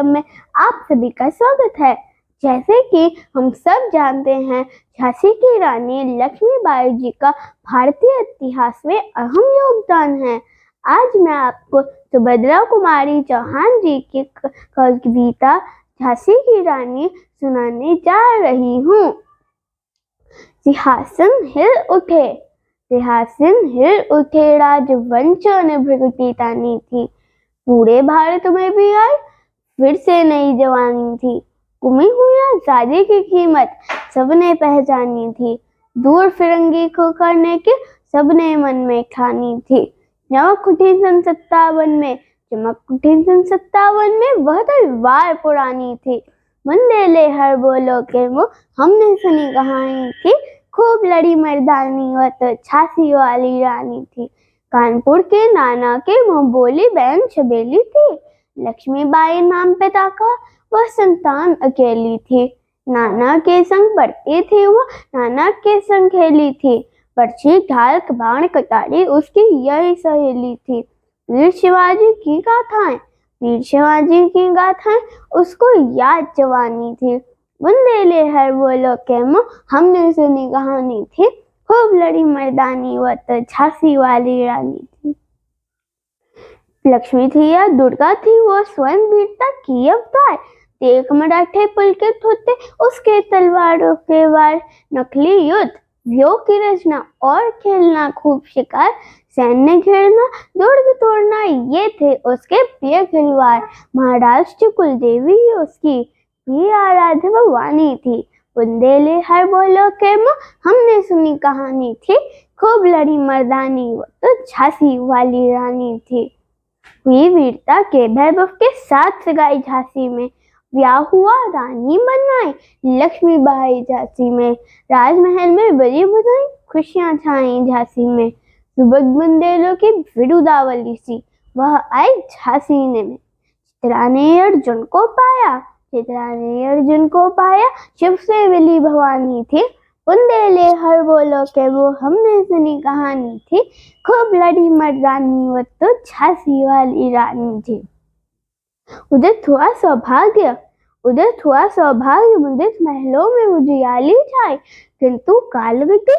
Medium में आप सभी का स्वागत है। जैसे कि हम सब जानते हैं, झांसी की रानी लक्ष्मीबाई जी का भारतीय इतिहास में अहम योगदान है। आज मैं आपको सुभद्रा कुमारी चौहान जी की कविता झांसी की रानी सुनाने जा रही हूँ। सिंहासन हिल उठे, सिंहासन हिल उठे, राजवंश ने भृगुटी थी। पूरे भारत में भी आई फिर से नई जवानी थी। गुमी हुई आजादी की कीमत सबने पहचानी थी। दूर फिरंगी को करने की सबने मन में ठानी थी। चमक उठी सन 57 में, चमक उठी सन 57 में, वह तलवार पुरानी थी। वंदे ले हर बोलो के वो हमने सुनी कहानी थी। खूब लड़ी मर्दानी, वह तो झांसी वाली रानी थी। कानपुर के नाना के मुंह बोली बहन छबेली थी। लक्ष्मीबाई नाम पिता का वह संतान अकेली थी। नाना के संग पढ़ती थी वो, नाना के संग खेली थी। पर्ची ढाल बाण कटारी उसकी यही सहेली थी। वीर शिवाजी की गाथाएं, वीर शिवाजी की गाथाएं उसको याद जवानी थी। वंदे ले हर बोलो के मुंह हमने सुनी कहानी थी। खूब लड़ी मर्दानी, वह तो झांसी वाली रानी थी। लक्ष्मी थी या दुर्गा थी, वो स्वयं वीरता की अवतार। देख मराठे पुलकित होते उसके तलवारों के वार। नकली युद्ध, व्यूह की रचना और खेलना खूब शिकार। सैन्य घेरना, दुर्ग तोड़ना, ये थे उसके प्रिय खिलवाड़। महाराष्ट्र कुलदेवी उसकी भी आराध्य भवानी थी। बुंदेले हर बोलो के मुंह हमने सुनी कहानी थी। खूब लड़ी मर्दानी, वो तो झांसी वाली रानी थी। हुई वीरता के वैभव के साथ सगाई झांसी में। ब्याह हुआ रानी बनाई लक्ष्मीबाई झांसी में। राजमहल में बड़ी बधाई, खुशियां छाई झांसी में। सुबह बुंदेलों की विरुदावली सी, वह आई झांसी में। चित्रा ने अर्जुन को पाया, चित्रा ने अर्जुन को पाया, शिव से मिली भवानी थी। बुंदेले हर बोलो के वो हमने सुनी कहानी थी। खूब लड़ी मर्दानी, वो तो झांसी वाली रानी थी। उदित हुआ सौभाग्य, उदित हुआ सौभाग्य, उदित महलों में उजियाली छाई। किंतु कालगति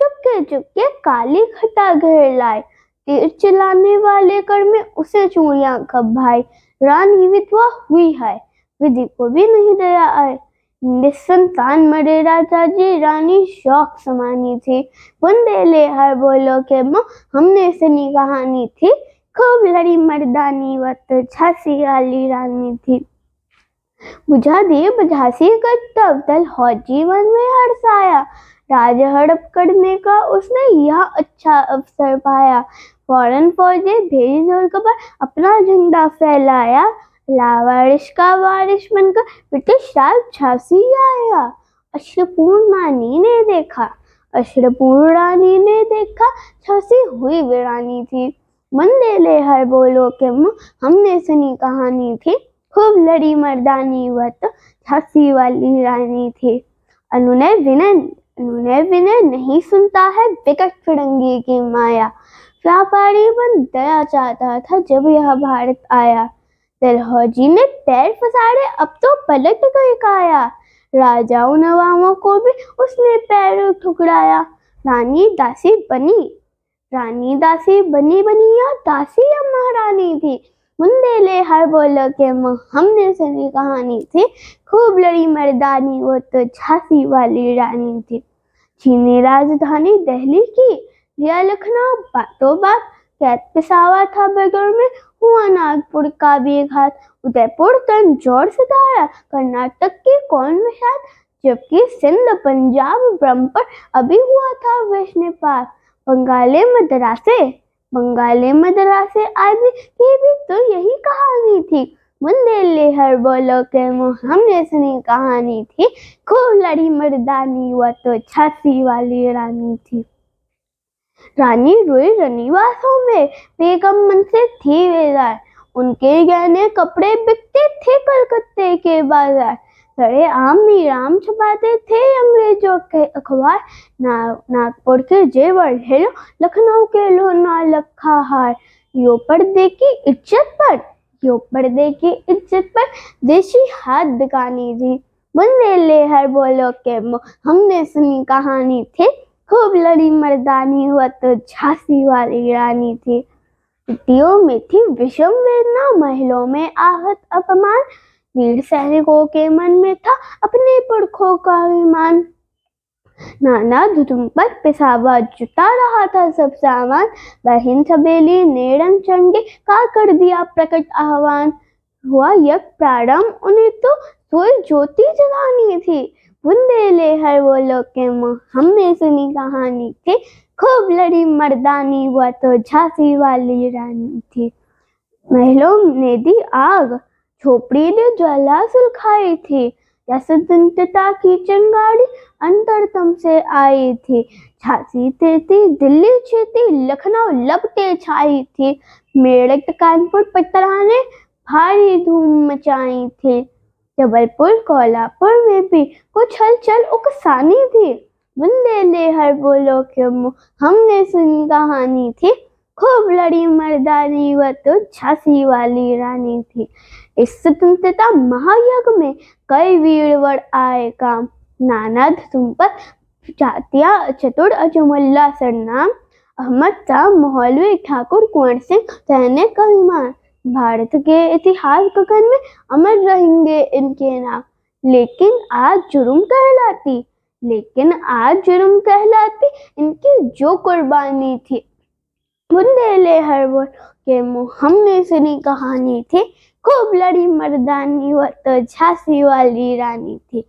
चुपके चुपके काली घटा घेर लाए। तीर चलाने वाले कर में उसे चूड़ियां कब भाई। रानी विधवा हुई है, विधि को भी नहीं दया आए। निसंतान मरे राजा जी, रानी शौक समानी थी। बुंदेले हर बोलो के मुंह हमने सुनी कहानी थी। खूब लड़ी मर्दानी, वह तो झांसी वाली रानी थी। बुझा दिए झांसी का तब तल हो जीवन में हर्षाया। राज हड़प करने का उसने यह अच्छा अवसर पाया। फौरन फौजे भेज दुर्ग पर अपना झंडा फैलाया। लावारिश का वारिश बनकर ब्रिटिश राज झांसी आया। अश्रुपूर्ण रानी ने देखा, अश्रुपूर्ण रानी ने देखा, झांसी हुई वीरानी थी। बुंदेले हर बोलो के मुंह हमने सुनी कहानी थी। खूब लड़ी मर्दानी, वह तो झांसी वाली रानी थी। अनुनय विनय नहीं सुनता है विकट फिरंगी की माया। व्यापारी बन दया चाहता था जब यह भारत आया। डलहौजी ने पैर फसाड़े, अब तो पलट गई काया। राजाओं नवाबों को भी उसने पैर ठुकराया। रानी दासी बनी या दासी अब महारानी थी। बुंदेले हर बोलो के मुंह हमने सुनी कहानी थी। खूब लड़ी मर्दानी, वो तो झांसी वाली रानी थी। छीनी राजधानी दिल्ली की, लिया लखनऊ बातों बात। कैद पिसावा था बगल में, हुआ नागपुर का भी घात। उदयपुर तंजौर से धारा, कर्नाटक की कौन विषाद। जबकि सिंध पंजाब ब्रह्मपुर अभी हुआ था वैष्णपात। बंगाले मद्रासे आदि की भी तो यही कहानी थी। बुंदेले हर बोलो के मुंह हमने सुनी कहानी थी। खूब लड़ी मर्दानी, वह तो झांसी वाली रानी थी। रानी रोई रनिवासों में, बेगम मन से थी बेजार। उनके गहने कपड़े बिकते थे कलकत्ते के बाजार। सड़े आम नीराम छुपाते थे अंग्रेजों के अखबार। नागपुर के जेवर ले लो, लखनऊ के लो ना लखा हार। यो पर्दे की इज्जत पर, क्यों पर्दे की इज्जत पर देशी हाथ बिकानी थी। बुंदेले हर बोलो के मुँह हमने सुनी कहानी थी, खूब लड़ी मर्दानी हुआ तो झांसी वाली रानी थी। बेटियों में थी विषम वेदना, महलों में आहत अपमान, वीर सैनिकों के मन में था अपने पुरखों का अभिमान। नाना धुतुम पर पिसावा जुटा रहा था सब सामान, बहन छबेली ने रंग चंगे का कर दिया प्रकट आह्वान। हुआ यज्ञ प्रारंभ, उन्हें तो सोई ज्योति जलानी थी। बुंदेले हर बोलो के मुँह हमने सुनी कहानी थी, खूब लड़ी मर्दानी हुआ तो झांसी वाली रानी थी। महलों ने दी आग, झोपड़ी ने ज्वाला सुलखाई थी, या स्वतंत्रता की चिंगारी अंतरतम से आई थी। झांसी तेती, दिल्ली चेती, लखनऊ लपटे छाई थी, मेरठ कानपुर पटना ने भारी धूम मचाई थी। जबलपुर कोल्हापुर में भी कुछ हलचल उकसानी थी। बुंदेले हर बोलो के मुँह हमने सुनी कहानी थी, खूब लड़ी मर्दानी वह तो झांसी वाली रानी थी। इस स्वतंत्रता महायज्ञ में कई वीरवर आए काम, नाना धुतुम पर जातिया चतुर अजमुल्ला सरनाम, अहमद शाह मौलवी ठाकुर कुंवर सिंह सैनिक अभिमान। भारत के इतिहास गगन में अमर रहेंगे इनके नाम। लेकिन आज जुर्म कहलाती इनकी जो कुर्बानी थी। बुंदेले हर बोल के मुँह हमने सुनी कहानी थी, खूब लड़ी मर्दानी वह तो झांसी वाली रानी थी।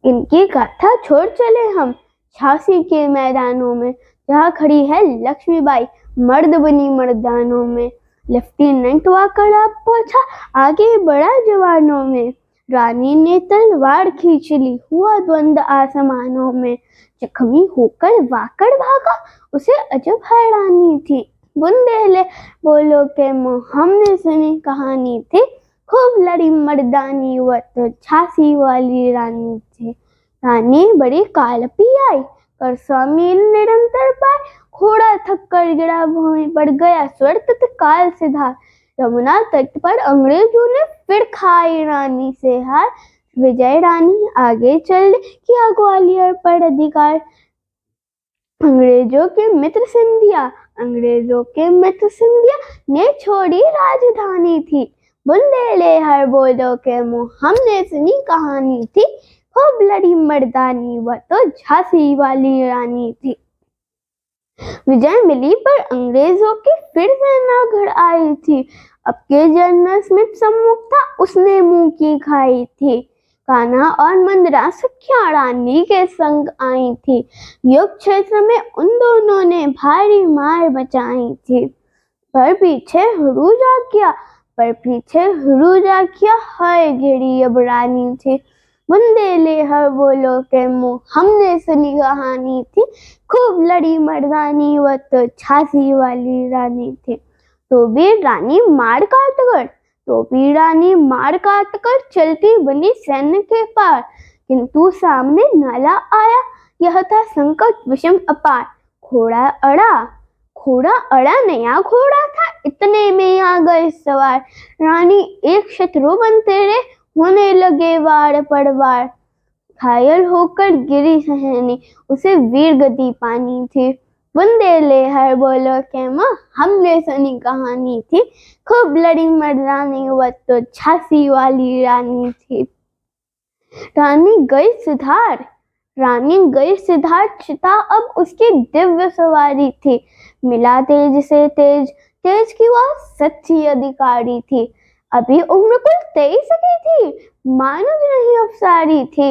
इनकी गाथा छोड़ चले हम झांसी के मैदानों में, जहाँ खड़ी है लक्ष्मीबाई मर्द बनी मर्दानों में। लेफ्टिनेंट वाकड़ आप पहुंचा, आगे बढ़ा जवानों में, रानी ने तलवार खींच ली, हुआ द्वंद आसमानों में। जख्मी होकर वाकड़ भागा, उसे अजब हैरानी थी। बुंदेले बोलो के मुँह हमने सुनी कहानी थी, खूब लड़ी मर्दानी वह तो झांसी वाली रानी थी। रानी बड़ी कालपी आई, कर स्वामी निरंतर पाए, घोड़ा थक कर गिरा भूमि पर, गया स्वर तत्काल से धार। यमुना तट पर अंग्रेजों ने फिर खाई रानी से हार। विजय रानी आगे चल किया ग्वालियर पर अधिकार। अंग्रेजों के मित्र सिंधिया ने छोड़ी राजधानी थी। बुंदेले हर बोलो के मुँह हमने सुनी कहानी थी, खूब लड़ी मर्दानी वह तो झांसी वाली रानी थी। विजय मिली पर अंग्रेजों की फिर सेना घर आई थी। अब के जनरल स्मिथ सम्मुख था, उसने मुंह की खाई थी। कान्हा और मंदरा सखियां रानी के संग आई थी। युद्ध क्षेत्र में उन दोनों ने भारी मार मचाई थी। पर पीछे हुरूजा किया हाय घिरी अब रानी थी। बुंदेले हर बोलो के मुँह हमने सुनी कहानी थी, खूब लड़ी मर्दानी वह तो झांसी वाली रानी थी। तो भी रानी मार काट कर चलती बनी सैन्य के पार, किंतु सामने नाला आया, यह था संकट विषम अपार। घोड़ा अड़ा नया घोड़ा था, इतने में आ गए सवार। रानी एक शत्रु बनते रे, होने लगे वार पर वार। घायल होकर गिरी सहनी, उसे वीर गति पानी थी। बुंदेले हर बोलो के मुँह हमने सुनी कहानी थी, खूब लड़ी मर्दानी वह तो झांसी वाली रानी थी। रानी गई सिधार चिता, अब उसकी दिव्य सवारी थी। मिला तेज से तेज की वह सच्ची अधिकारी थी। अभी उम्र कुल 23 की थी, मानुज नहीं अफसारी थी।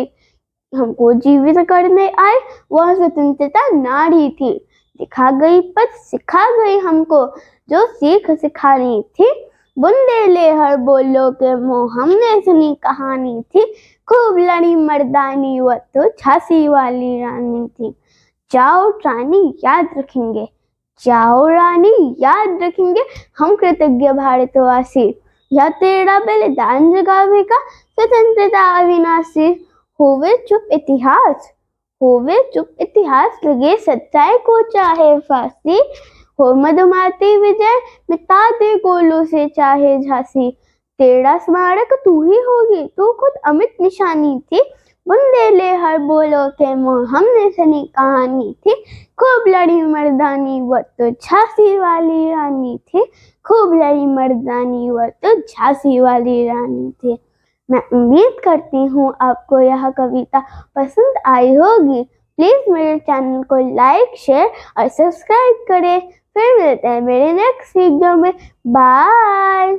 हमको जीवित करने आए वह स्वतंत्रता नारी थी। दिखा गई पथ सिखा गई हमको, जो सीख सिखानी थी। बुंदेले हर बोलो के मुँह हमने सुनी कहानी थी, खूब लड़ी मर्दानी वह तो झांसी वाली रानी थी। जाओ रानी याद रखेंगे हम कृतज्ञ भारतवासी। यह तेरा बलिदान जगावेगा स्वतंत्रता अविनाशी। होवे चुप इतिहास लगे सच्चाई को चाहे फांसी। हो मधुमाती विजय, मिटा दे गोलों से चाहे झांसी। तेरा स्मारक तू ही होगी, तू खुद अमिट निशानी थी। बुंदेले हर बोलो के मुँह हमने सुनी कहानी थी। खूब लड़ी मर्दानी वो तो झांसी वाली रानी थी। खूब लड़ी मर्दानी वो तो झांसी वाली रानी थी। मैं उम्मीद करती हूँ आपको यह कविता पसंद आई होगी। प्लीज मेरे चैनल को लाइक, शेयर और सब्सक्राइब करें। फिर मिलते हैं मेरे नेक्स्ट वीडियो में। बाय।